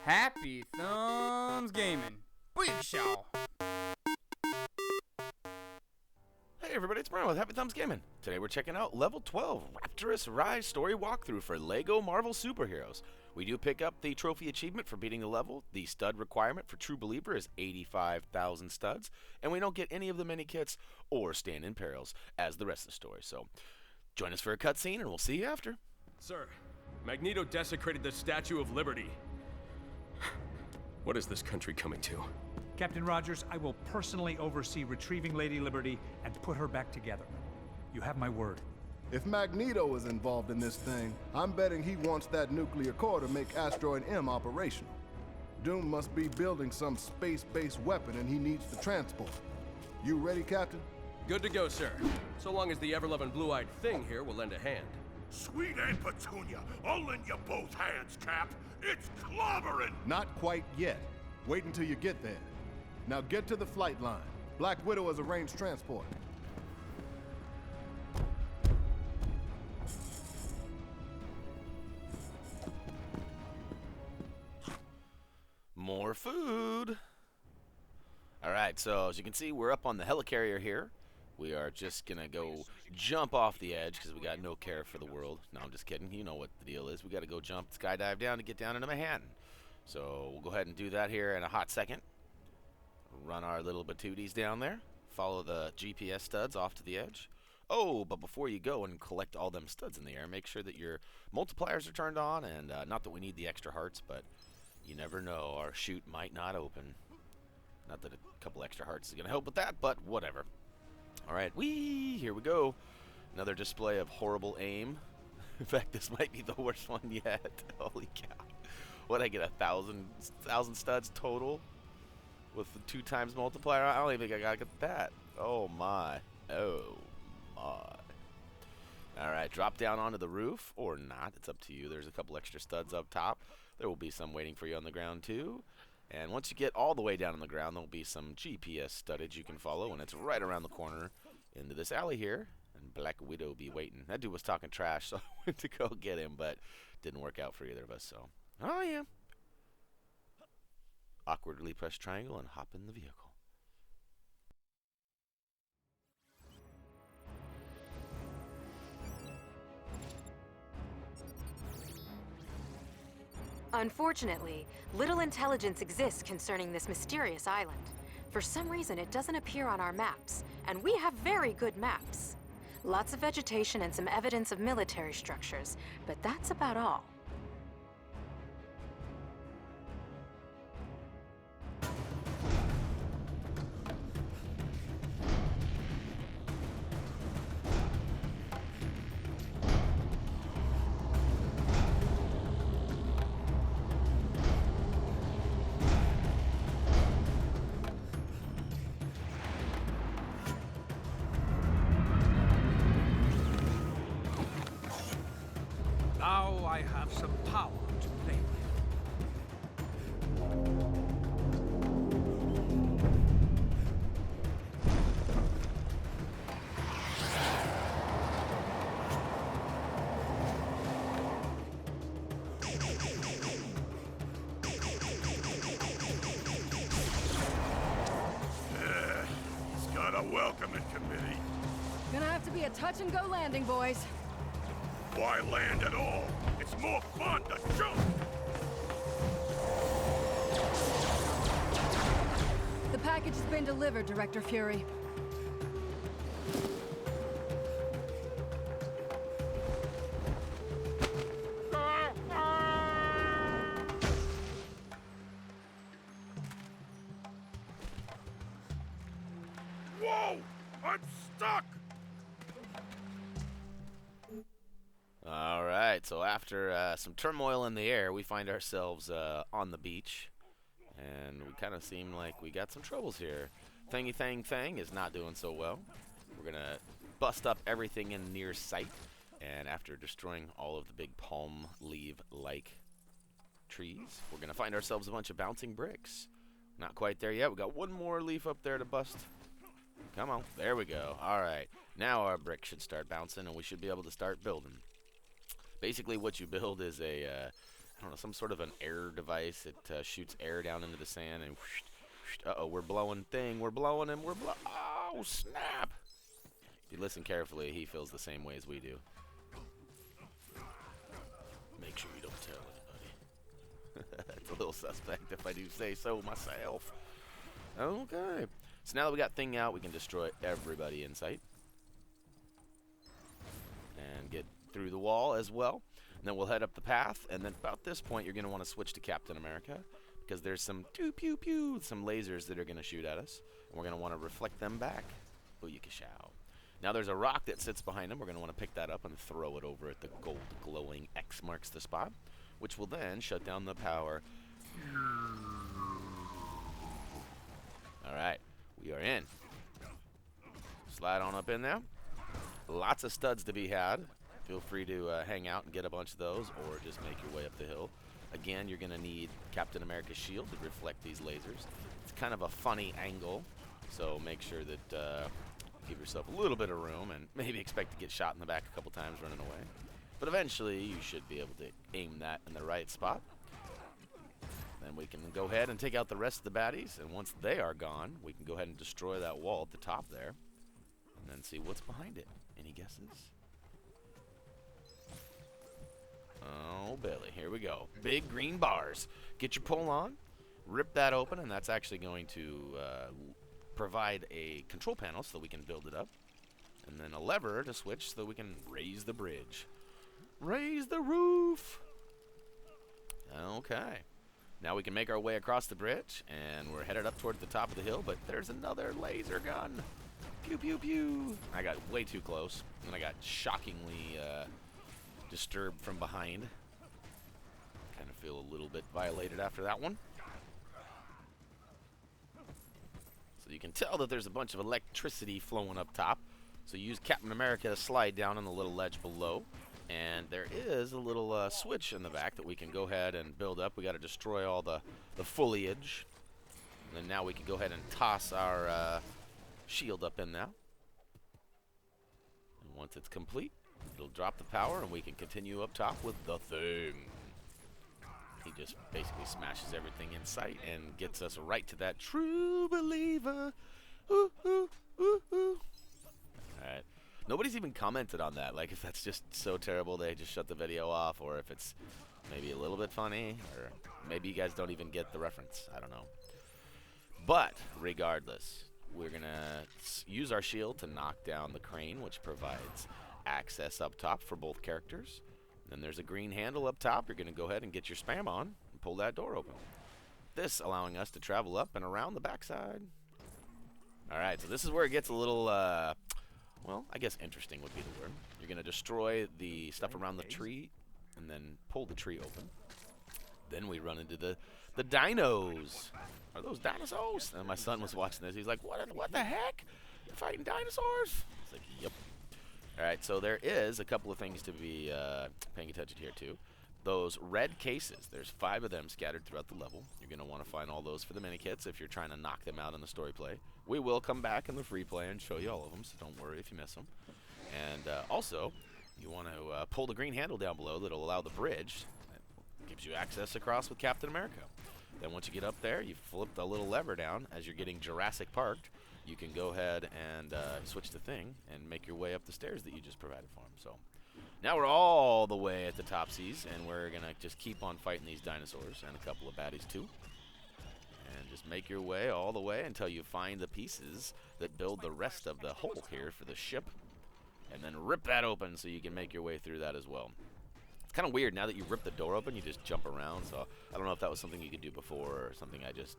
HappyThumbsGaming. Booyakashaw. Hey everybody, it's Brian with HappyThumbsGaming. Today we're checking out Level 12, Rapturous Rise Story Walkthrough for LEGO Marvel Superheroes. We do pick up the trophy achievement for beating the level. The stud requirement for True Believer is 85,000 studs, and we don't get any of the Minikits or stand in Perils as the rest of the story. So join us for a cutscene and we'll see you after. Sir, Magneto desecrated the Statue of Liberty. What is this country coming to? Captain Rogers, I will personally oversee retrieving Lady Liberty and put her back together. You have my word. If Magneto is involved in this thing, I'm betting he wants that nuclear core to make Asteroid M operational. Doom must be building some space-based weapon and he needs the transport. You ready, Captain? Good to go, sir. So long as the ever-loving blue-eyed thing here will lend a hand. Sweet Aunt Petunia, I'll lend you both hands, Cap. It's clobbering! Not quite yet. Wait until you get there. Now get to the flight line. Black Widow has arranged transport. More food. Alright, so as you can see, we're up on the helicarrier here. We are just gonna go jump off the edge because we got no care for the world. No, I'm just kidding. You know what the deal is. We gotta go jump, skydive down to get down into Manhattan. So we'll go ahead and do that here in a hot second. Run our little batooties down there. Follow the GPS studs off to the edge. Oh, but before you go and collect all them studs in the air, make sure that your multipliers are turned on. And not that we need the extra hearts, but you never know. Our chute might not open. Not that a couple extra hearts is going to help with that, but whatever. Alright, whee! Here we go. Another display of horrible aim. In fact, this might be the worst one yet. Holy cow. What, I get 1,000 studs total? With the 2 times multiplier? I don't even think I gotta get that. Oh my. Oh my. Alright, drop down onto the roof, or not. It's up to you. There's a couple extra studs up top. There will be some waiting for you on the ground too. And once you get all the way down on the ground, there will be some GPS studdage you can follow, and it's right around the corner into this alley here. And Black Widow will be waiting. That dude was talking trash, so I went to go get him, but didn't work out for either of us, so. Oh yeah. Awkwardly press triangle and hop in the vehicle. Unfortunately, little intelligence exists concerning this mysterious island. For some reason, it doesn't appear on our maps, and we have very good maps. Lots of vegetation and some evidence of military structures, but that's about all. Now I have some power to play with. He's got a welcoming committee. Gonna have to be a touch-and-go landing, boys. Why land at all? It's more fun to jump! The package has been delivered, Director Fury. Whoa! I'm stuck! Alright, so after some turmoil in the air, we find ourselves on the beach. And we kind of seem like we got some troubles here. Thingy Thang Thang is not doing so well. We're going to bust up everything in near sight. And after destroying all of the big palm leaf-like trees, we're going to find ourselves a bunch of bouncing bricks. Not quite there yet. We got one more leaf up there to bust. Come on. There we go. Alright. Now our brick should start bouncing and we should be able to start building. Basically what you build is a don't know, some sort of an air device. It shoots air down into the sand and uh-oh, we're blowing thing. We're blowing him. Oh, snap. If you listen carefully, he feels the same way as we do. Make sure you don't tell anybody. It's a little suspect if I do say so myself. Okay. So now that we got thing out, we can destroy everybody in sight. And get through the wall as well. And then we'll head up the path. And then about this point, you're going to want to switch to Captain America. Because there's some pew-pew-pew, some lasers that are going to shoot at us. And we're going to want to reflect them back. Booyakashow. Now there's a rock that sits behind him. We're going to want to pick that up and throw it over at the gold glowing X marks the spot. Which will then shut down the power. Alright, we are in. Slide on up in there. Lots of studs to be had. Feel free to hang out and get a bunch of those, or just make your way up the hill. Again, you're going to need Captain America's shield to reflect these lasers. It's kind of a funny angle, so make sure that give yourself a little bit of room and maybe expect to get shot in the back a couple times running away. But eventually, you should be able to aim that in the right spot. Then we can go ahead and take out the rest of the baddies, and once they are gone, we can go ahead and destroy that wall at the top there, and then see what's behind it. Any guesses? Oh, Billy, here we go. Big green bars. Get your pole on, rip that open, and that's actually going to provide a control panel so that we can build it up, and then a lever to switch so that we can raise the bridge. Raise the roof! Okay. Now we can make our way across the bridge, and we're headed up towards the top of the hill, but there's another laser gun. Pew, pew, pew. I got way too close, and I got shockingly disturbed from behind. Kind of feel a little bit violated after that one. So you can tell that there's a bunch of electricity flowing up top. So use Captain America to slide down on the little ledge below. And there is a little switch in the back that we can go ahead and build up. We got to destroy all the foliage. And then now we can go ahead and toss our shield up in now. And once it's complete, it'll drop the power and we can continue up top with the thing. He just basically smashes everything in sight and gets us right to that true believer. Ooh, ooh, ooh, ooh. Alright. Nobody's even commented on that, like if that's just so terrible they just shut the video off, or if it's maybe a little bit funny, or maybe you guys don't even get the reference. I don't know. But regardless, we're going to use our shield to knock down the crane, which provides access up top for both characters. Then there's a green handle up top. You're going to go ahead and get your spam on and pull that door open. This allowing us to travel up and around the backside. Alright, so this is where it gets a little, well, I guess interesting would be the word. You're going to destroy the stuff around the tree and then pull the tree open. Then we run into the dinos. Are those dinosaurs? And my son was watching this. He's like, what the heck? You're fighting dinosaurs? It's like, yep. Alright, so there is a couple of things to be paying attention here too. Those red cases, there's 5 of them scattered throughout the level. You're going to want to find all those for the Minikits if you're trying to knock them out in the story play. We will come back in the free play and show you all of them, so don't worry if you miss them. And also, you want to pull the green handle down below that'll allow the bridge. That gives you access across with Captain America. Then once you get up there, you flip the little lever down as you're getting Jurassic Parked. You can go ahead and switch the thing and make your way up the stairs that you just provided for him. So now we're all the way at the topsies, and we're going to just keep on fighting these dinosaurs and a couple of baddies too. And just make your way all the way until you find the pieces that build the rest of the hole here for the ship. And then rip that open so you can make your way through that as well. It's kind of weird, now that you rip the door open, you just jump around. So I don't know if that was something you could do before or something I just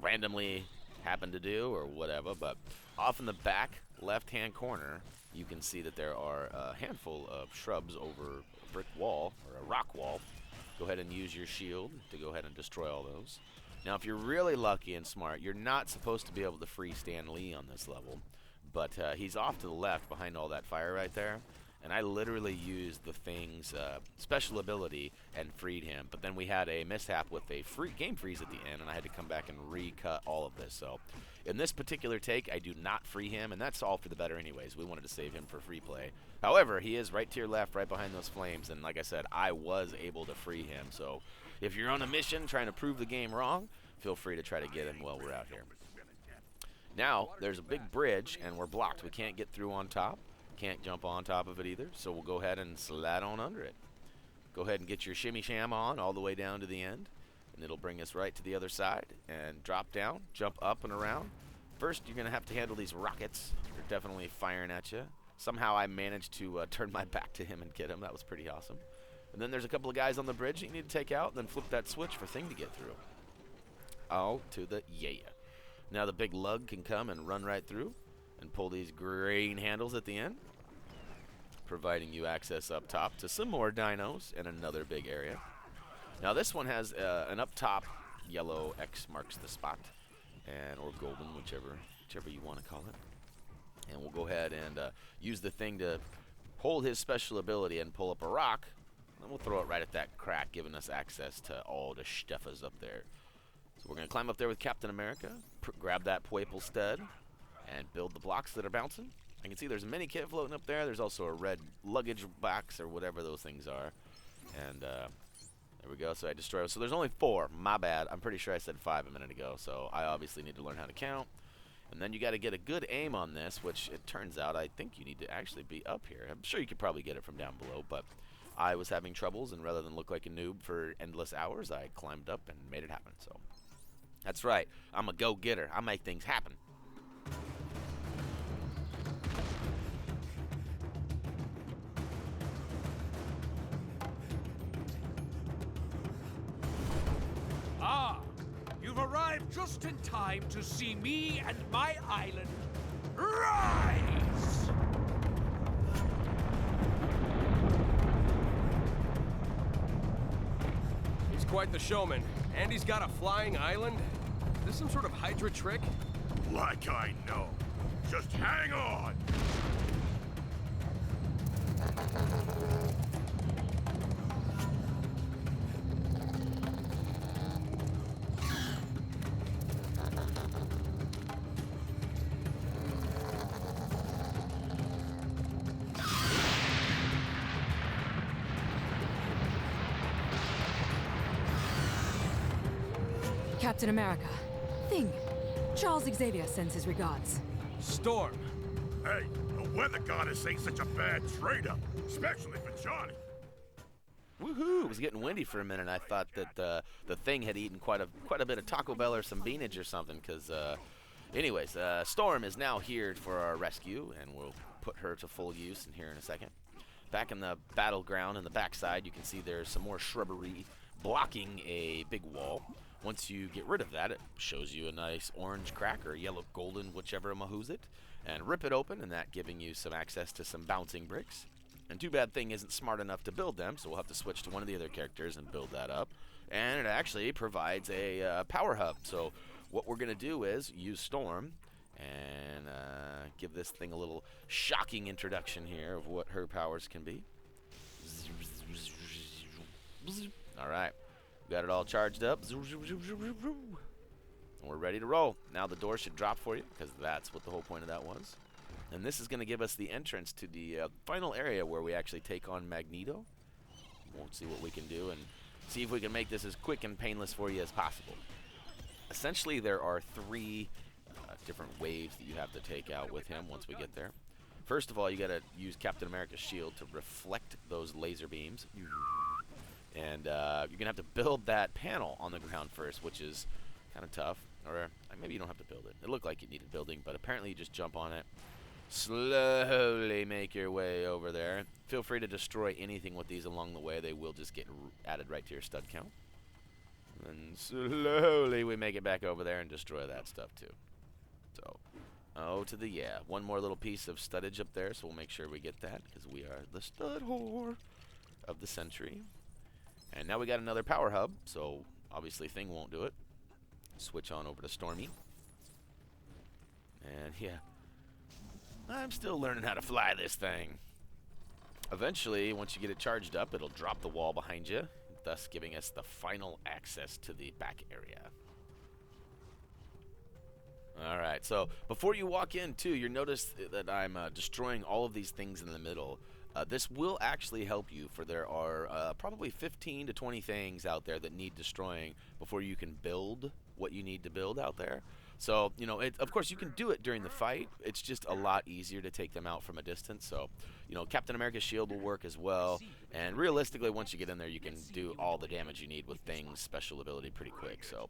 randomly happened to do or whatever. But off in the back left-hand corner, you can see that there are a handful of shrubs over a brick wall or a rock wall. Go ahead and use your shield to go ahead and destroy all those. Now, if you're really lucky and smart, you're not supposed to be able to free Stan Lee on this level. But he's off to the left behind all that fire right there. and I literally used the thing's special ability and freed him. But then we had a mishap with a game freeze at the end, and I had to come back and recut all of this. So in this particular take, I do not free him, and that's all for the better anyways. We wanted to save him for free play. However, he is right to your left, right behind those flames, and like I said, I was able to free him. So if you're on a mission trying to prove the game wrong, feel free to try to get him while we're out here. Now, there's a big bridge, and we're blocked. We can't get through on top. Can't jump on top of it either, so we'll go ahead and slide on under it. Go ahead and get your shimmy sham on all the way down to the end, and it'll bring us right to the other side, and drop down, jump up and around. First, you're going to have to handle these rockets. They're definitely firing at you. Somehow I managed to turn my back to him and get him. That was pretty awesome. And then there's a couple of guys on the bridge that you need to take out, and then flip that switch for Thing to get through. Oh, to the yeah. Now the big lug can come and run right through and pull these green handles at the end, providing you access up top to some more dinos in another big area. Now this one has an up top yellow X marks the spot, and or golden, whichever you want to call it. And we'll go ahead and use the Thing to hold his special ability and pull up a rock, and we'll throw it right at that crack, giving us access to all the stuffers up there. So we're going to climb up there with Captain America, grab that Pueple stud, and build the blocks that are bouncing. I can see there's a mini kit floating up there. There's also a red luggage box or whatever those things are. And there we go. So I destroyed. So there's only 4. My bad. I'm pretty sure I said 5 a minute ago. So I obviously need to learn how to count. And then you got to get a good aim on this, which it turns out I think you need to actually be up here. I'm sure you could probably get it from down below, but I was having troubles, and rather than look like a noob for endless hours, I climbed up and made it happen. So that's right. I'm a go-getter. I make things happen. Ah, you've arrived just in time to see me and my island rise! He's quite the showman. And he's got a flying island? Is this some sort of Hydra trick? Like I know. Just hang on! Captain America. Thing. Charles Xavier sends his regards. Storm. Hey, the weather goddess ain't such a bad trade-up, especially for Johnny. Woohoo! It was getting windy for a minute. I thought that the Thing had eaten quite a bit of Taco Bell or some beanage or something. Because, anyways, Storm is now here for our rescue, and we'll put her to full use in here in a second. Back in the battleground, in the backside, you can see there's some more shrubbery blocking a big wall. Once you get rid of that, it shows you a nice orange crack or yellow golden, whichever mahoos it, and rip it open, and that giving you some access to some bouncing bricks. And too bad Thing isn't smart enough to build them, so we'll have to switch to one of the other characters and build that up. And it actually provides a power hub. So what we're going to do is use Storm and give this thing a little shocking introduction here of what her powers can be. All right. Got it all charged up. And we're ready to roll. Now the door should drop for you, because that's what the whole point of that was. And this is going to give us the entrance to the final area where we actually take on Magneto. We'll see what we can do and see if we can make this as quick and painless for you as possible. Essentially, there are 3 different waves that you have to take out with him once we get there. First of all, you got to use Captain America's shield to reflect those laser beams. And you're going to have to build that panel on the ground first, which is kind of tough. Or maybe you don't have to build it. It looked like it needed building, but apparently you just jump on it. Slowly make your way over there. Feel free to destroy anything with these along the way. They will just get added right to your stud count. And slowly we make it back over there and destroy that stuff too. So, oh to the yeah. One more little piece of studdage up there, so we'll make sure we get that, because we are the stud whore of the century. And now we got another power hub, so obviously Thing won't do it. Switch on over to Stormy. And yeah, I'm still learning how to fly this thing. Eventually, once you get it charged up, it'll drop the wall behind you, thus giving us the final access to the back area. Alright, so before you walk in, too, you'll notice that I'm destroying all of these things in the middle. This will actually help you, for there are probably 15 to 20 things out there that need destroying before you can build what you need to build out there. So, you know, of course, you can do it during the fight. It's just a lot easier to take them out from a distance. So, you know, Captain America's shield will work as well. And realistically, once you get in there, you can do all the damage you need with things, special ability pretty quick. So,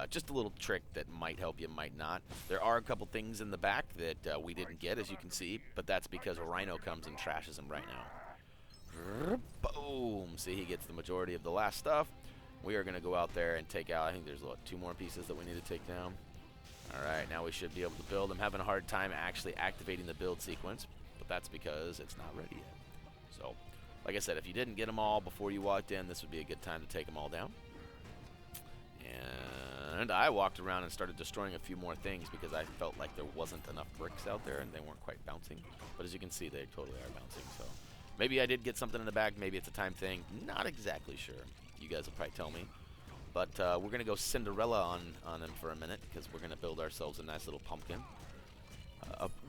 just a little trick that might help you, might not. There are a couple things in the back that we didn't get, as you can see, but that's because a Rhino comes and trashes them right now. Boom! See, he gets the majority of the last stuff. We are going to go out there and take out, I think there's, what, 2 more pieces that we need to take down. Alright, now we should be able to build. I'm having a hard time actually activating the build sequence, but that's because it's not ready yet. So, like I said, if you didn't get them all before you walked in, this would be a good time to take them all down. And I walked around and started destroying a few more things because I felt like there wasn't enough bricks out there and they weren't quite bouncing. But as you can see, they totally are bouncing. So maybe I did get something in the bag. Maybe it's a time thing. Not exactly sure. You guys will probably tell me. But we're going to go Cinderella on them for a minute because we're going to build ourselves a nice little pumpkin.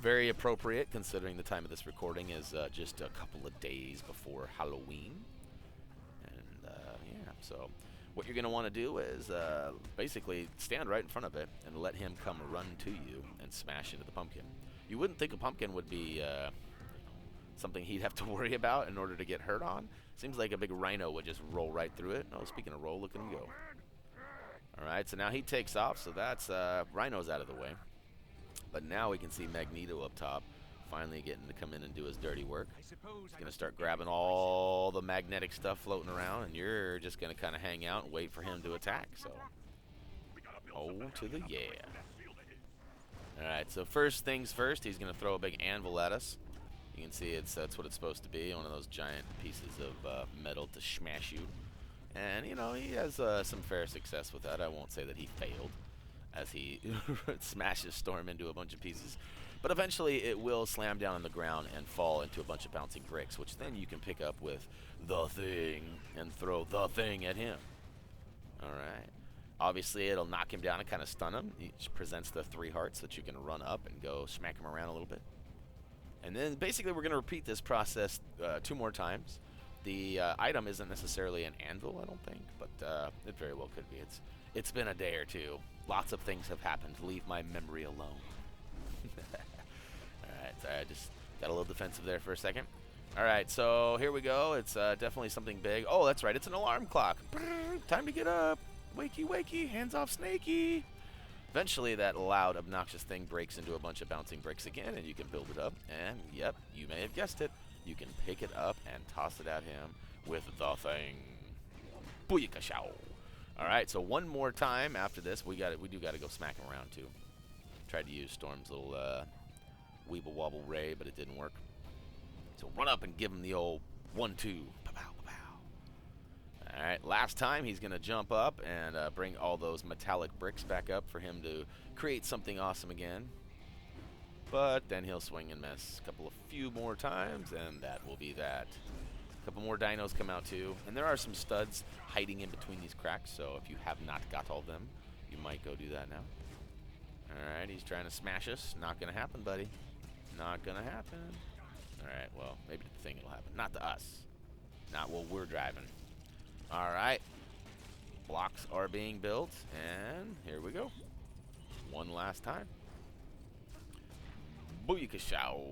Very appropriate considering the time of this recording is just a couple of days before Halloween. And yeah, so what you're going to want to do is basically stand right in front of it and let him come run to you and smash into the pumpkin. You wouldn't think a pumpkin would be something he'd have to worry about in order to get hurt on. Seems like a big rhino would just roll right through it. Oh, speaking of roll, look at him go. Alright, so now he takes off, so that's Rhino's out of the way. But now we can see Magneto up top, finally getting to come in and do his dirty work. He's going to start grabbing all the magnetic stuff floating around, and you're just going to kind of hang out and wait for him to attack. So, oh, to the yeah. Alright, so first things first, he's going to throw a big anvil at us. You can see that's what it's supposed to be, one of those giant pieces of metal to smash you. And, you know, he has some fair success with that. I won't say that he failed as he smashes Storm into a bunch of pieces. But eventually it will slam down on the ground and fall into a bunch of bouncing bricks, which then you can pick up with the thing and throw the thing at him. Alright. Obviously, it'll knock him down and kind of stun him. He presents the 3 hearts that you can run up and go smack him around a little bit. And then basically we're going to repeat this process 2 more times. The item isn't necessarily an anvil, I don't think, but it very well could be. It's been a day or two. Lots of things have happened. Leave my memory alone. Alright, so I just got a little defensive there for a second. Alright, so here we go. It's definitely something big. Oh, that's right. It's an alarm clock. Brrr, time to get up. Wakey, wakey. Hands off, Snakey. Eventually, that loud, obnoxious thing breaks into a bunch of bouncing bricks again, and you can build it up. And, yep, you may have guessed it. You can pick it up and toss it at him with the thing. Booyakashow. Alright, so one more time after this. We do got to go smack him around, too. Tried to use Storm's little Weeble Wobble Ray, but it didn't work. So run up and give him the old 1-2. Pa-pow, pa-pow. Alright, last time he's going to jump up and bring all those metallic bricks back up for him to create something awesome again. But then he'll swing and miss a few more times, and that will be that. A couple more dinos come out too, and there are some studs hiding in between these cracks, so if you have not got all of them, you might go do that now. Alright, he's trying to smash us. Not gonna happen, buddy. Not gonna happen. Alright, well, maybe the thing will happen. Not to us. Not while we're driving. Alright. Blocks are being built, and here we go. One last time. Booyakashow.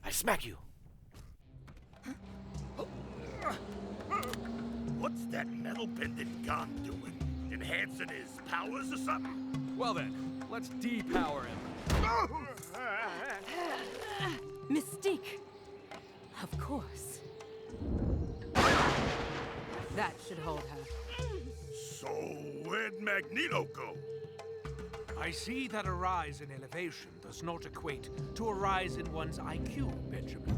I smack you. What's that metal-bending gun doing? Enhancing his powers or something? Well then, let's depower him. Mystique. Of course. That should hold her. So, where'd Magneto go? I see that a rise in elevation does not equate to a rise in one's IQ, Benjamin.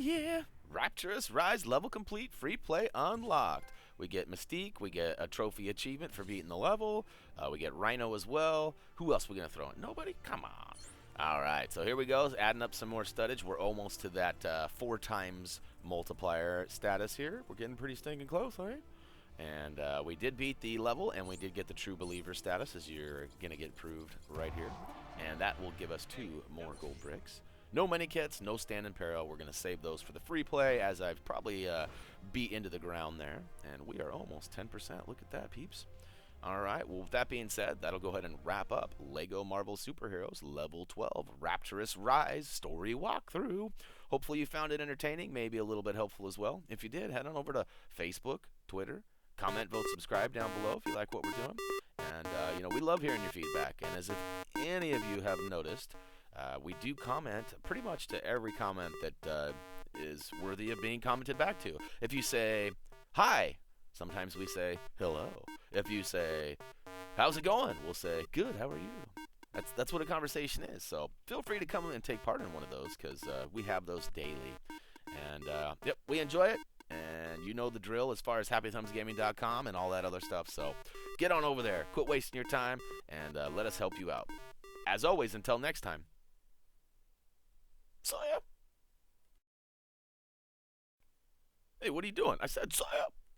yeah. Rapturous Rise level complete, free play unlocked. We get Mystique, we get a trophy achievement for beating the level, we get Rhino as well. Who else are we going to throw in? Nobody? Come on. Alright, so here we go, adding up some more studdage. We're almost to that 4 times multiplier status here. We're getting pretty stinking close, right? And we did beat the level, and we did get the True Believer status, as you're going to get proved right here. And that will give us 2 more gold bricks. No Minikits, no stand in peril. We're going to save those for the free play, as I've probably beat into the ground there. And we are almost 10%. Look at that, peeps. All right, well, with that being said, that'll go ahead and wrap up LEGO Marvel Superheroes Level 12 Rapturous Rise Story Walkthrough. Hopefully you found it entertaining, maybe a little bit helpful as well. If you did, head on over to Facebook, Twitter, comment, vote, subscribe down below if you like what we're doing. And, you know, we love hearing your feedback. And as if any of you have noticed, we do comment pretty much to every comment that is worthy of being commented back to. If you say, hi, sometimes we say, hello. If you say, how's it going? We'll say, good, how are you? That's what a conversation is. So feel free to come and take part in one of those, because we have those daily. And, yep, we enjoy it. And you know the drill as far as HappyThumbsGaming.com and all that other stuff. So get on over there. Quit wasting your time, and let us help you out. As always, until next time. See ya. Hey, what are you doing? I said, see ya.